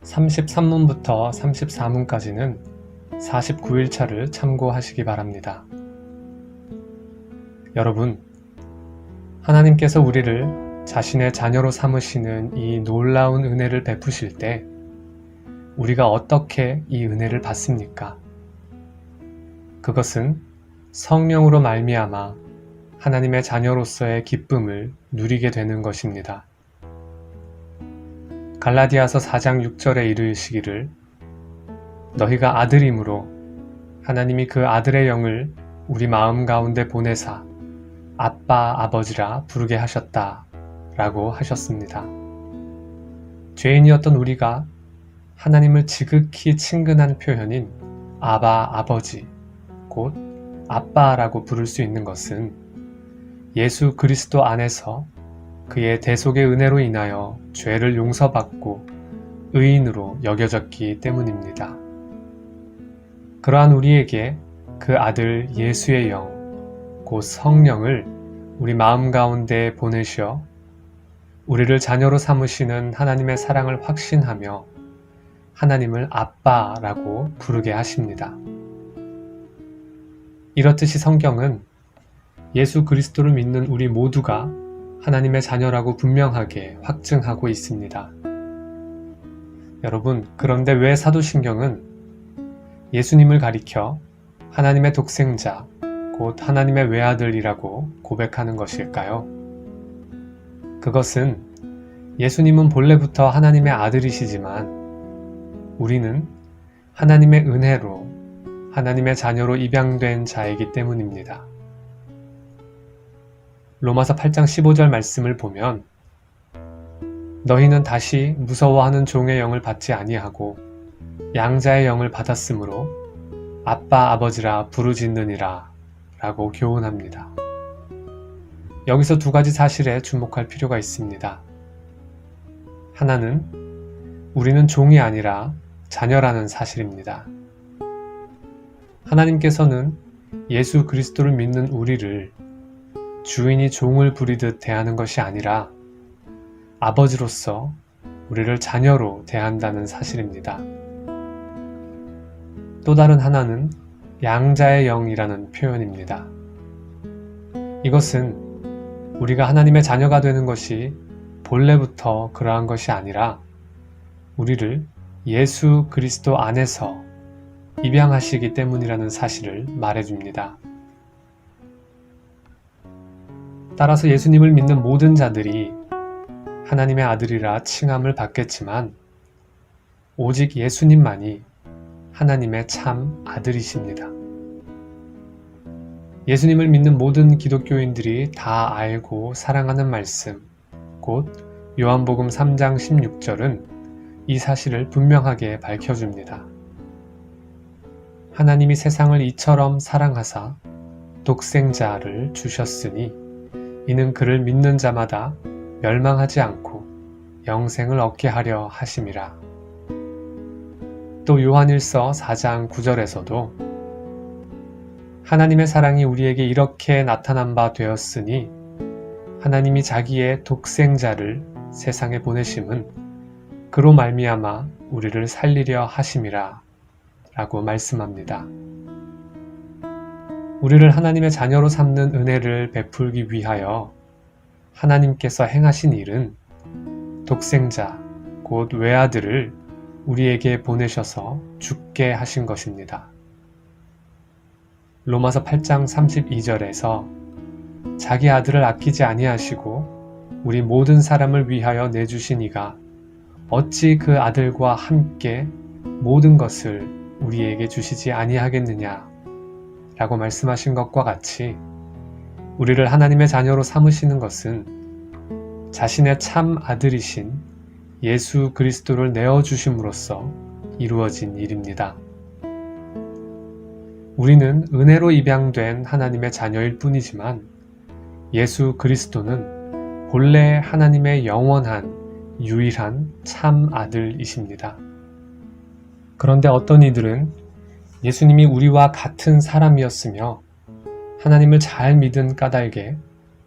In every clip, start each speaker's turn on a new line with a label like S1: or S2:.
S1: 33문부터 34문까지는 49일차를 참고하시기 바랍니다. 여러분, 하나님께서 우리를 자신의 자녀로 삼으시는 이 놀라운 은혜를 베푸실 때 우리가 어떻게 이 은혜를 받습니까? 그것은 성령으로 말미암아 하나님의 자녀로서의 기쁨을 누리게 되는 것입니다. 갈라디아서 4장 6절에 이르시기를 너희가 아들임으로 하나님이 그 아들의 영을 우리 마음 가운데 보내사 아빠 아버지라 부르게 하셨다 라고 하셨습니다. 죄인이었던 우리가 하나님을 지극히 친근한 표현인 아바 아버지 곧 아빠라고 부를 수 있는 것은 예수 그리스도 안에서 그의 대속의 은혜로 인하여 죄를 용서받고 의인으로 여겨졌기 때문입니다. 그러한 우리에게 그 아들 예수의 영, 곧 성령을 우리 마음 가운데 보내시어 우리를 자녀로 삼으시는 하나님의 사랑을 확신하며 하나님을 아빠라고 부르게 하십니다. 이렇듯이 성경은 예수 그리스도를 믿는 우리 모두가 하나님의 자녀라고 분명하게 확증하고 있습니다. 여러분, 그런데 왜 사도신경은 예수님을 가리켜 하나님의 독생자, 곧 하나님의 외아들이라고 고백하는 것일까요? 그것은 예수님은 본래부터 하나님의 아들이시지만 우리는 하나님의 은혜로 하나님의 자녀로 입양된 자이기 때문입니다. 로마서 8장 15절 말씀을 보면 너희는 다시 무서워하는 종의 영을 받지 아니하고 양자의 영을 받았으므로 아빠 아버지라 부르짖느니라 라고 교훈합니다. 여기서 두 가지 사실에 주목할 필요가 있습니다. 하나는 우리는 종이 아니라 자녀라는 사실입니다. 하나님께서는 예수 그리스도를 믿는 우리를 주인이 종을 부리듯 대하는 것이 아니라 아버지로서 우리를 자녀로 대한다는 사실입니다. 또 다른 하나는 양자의 영이라는 표현입니다. 이것은 우리가 하나님의 자녀가 되는 것이 본래부터 그러한 것이 아니라 우리를 예수 그리스도 안에서 입양하시기 때문이라는 사실을 말해줍니다. 따라서 예수님을 믿는 모든 자들이 하나님의 아들이라 칭함을 받겠지만 오직 예수님만이 하나님의 참 아들이십니다. 예수님을 믿는 모든 기독교인들이 다 알고 사랑하는 말씀, 곧 요한복음 3장 16절은 이 사실을 분명하게 밝혀줍니다. 하나님이 세상을 이처럼 사랑하사 독생자를 주셨으니 이는 그를 믿는 자마다 멸망하지 않고 영생을 얻게 하려 하심이라. 또 요한일서 4장 9절에서도 하나님의 사랑이 우리에게 이렇게 나타난 바 되었으니 하나님이 자기의 독생자를 세상에 보내심은 그로 말미암아 우리를 살리려 하심이라 라고 말씀합니다. 우리를 하나님의 자녀로 삼는 은혜를 베풀기 위하여 하나님께서 행하신 일은 독생자, 곧 외아들을 우리에게 보내셔서 죽게 하신 것입니다. 로마서 8장 32절에서 자기 아들을 아끼지 아니하시고 우리 모든 사람을 위하여 내주신 이가 어찌 그 아들과 함께 모든 것을 우리에게 주시지 아니하겠느냐 라고 말씀하신 것과 같이 우리를 하나님의 자녀로 삼으시는 것은 자신의 참 아들이신 예수 그리스도를 내어주심으로써 이루어진 일입니다. 우리는 은혜로 입양된 하나님의 자녀일 뿐이지만 예수 그리스도는 본래 하나님의 영원한 유일한 참 아들이십니다. 그런데 어떤 이들은 예수님이 우리와 같은 사람이었으며 하나님을 잘 믿은 까닭에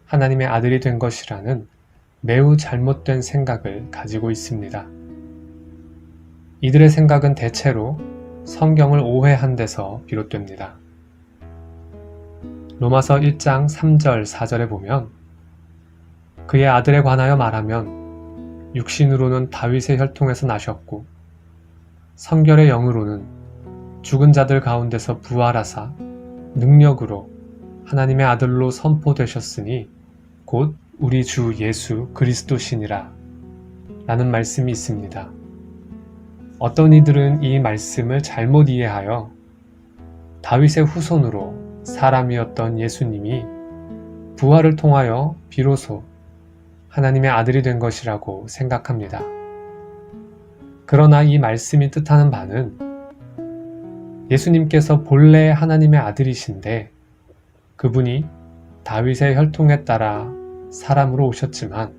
S1: 하나님의 아들이 된 것이라는 매우 잘못된 생각을 가지고 있습니다. 이들의 생각은 대체로 성경을 오해한 데서 비롯됩니다. 로마서 1장 3절 4절에 보면 그의 아들에 관하여 말하면 육신으로는 다윗의 혈통에서 나셨고 성결의 영으로는 죽은 자들 가운데서 부활하사 능력으로 하나님의 아들로 선포되셨으니 곧 우리 주 예수 그리스도시니라 라는 말씀이 있습니다. 어떤 이들은 이 말씀을 잘못 이해하여 다윗의 후손으로 사람이었던 예수님이 부활을 통하여 비로소 하나님의 아들이 된 것이라고 생각합니다. 그러나 이 말씀이 뜻하는 바는 예수님께서 본래 하나님의 아들이신데 그분이 다윗의 혈통에 따라 사람으로 오셨지만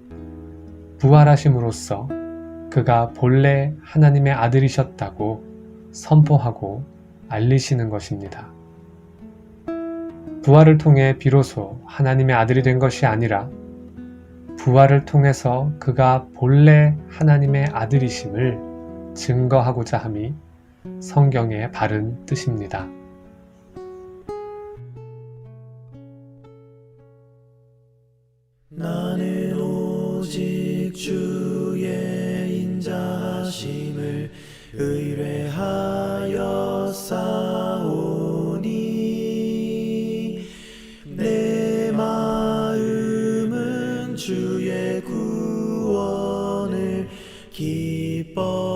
S1: 부활하심으로써 그가 본래 하나님의 아들이셨다고 선포하고 알리시는 것입니다. 부활을 통해 비로소 하나님의 아들이 된 것이 아니라 부활을 통해서 그가 본래 하나님의 아들이심을 증거하고자 함이 성경의 바른 뜻입니다.
S2: 나는 오직 주의 인자하심을 의뢰하여 싸우니 내 마음은 주의 구원을 기뻐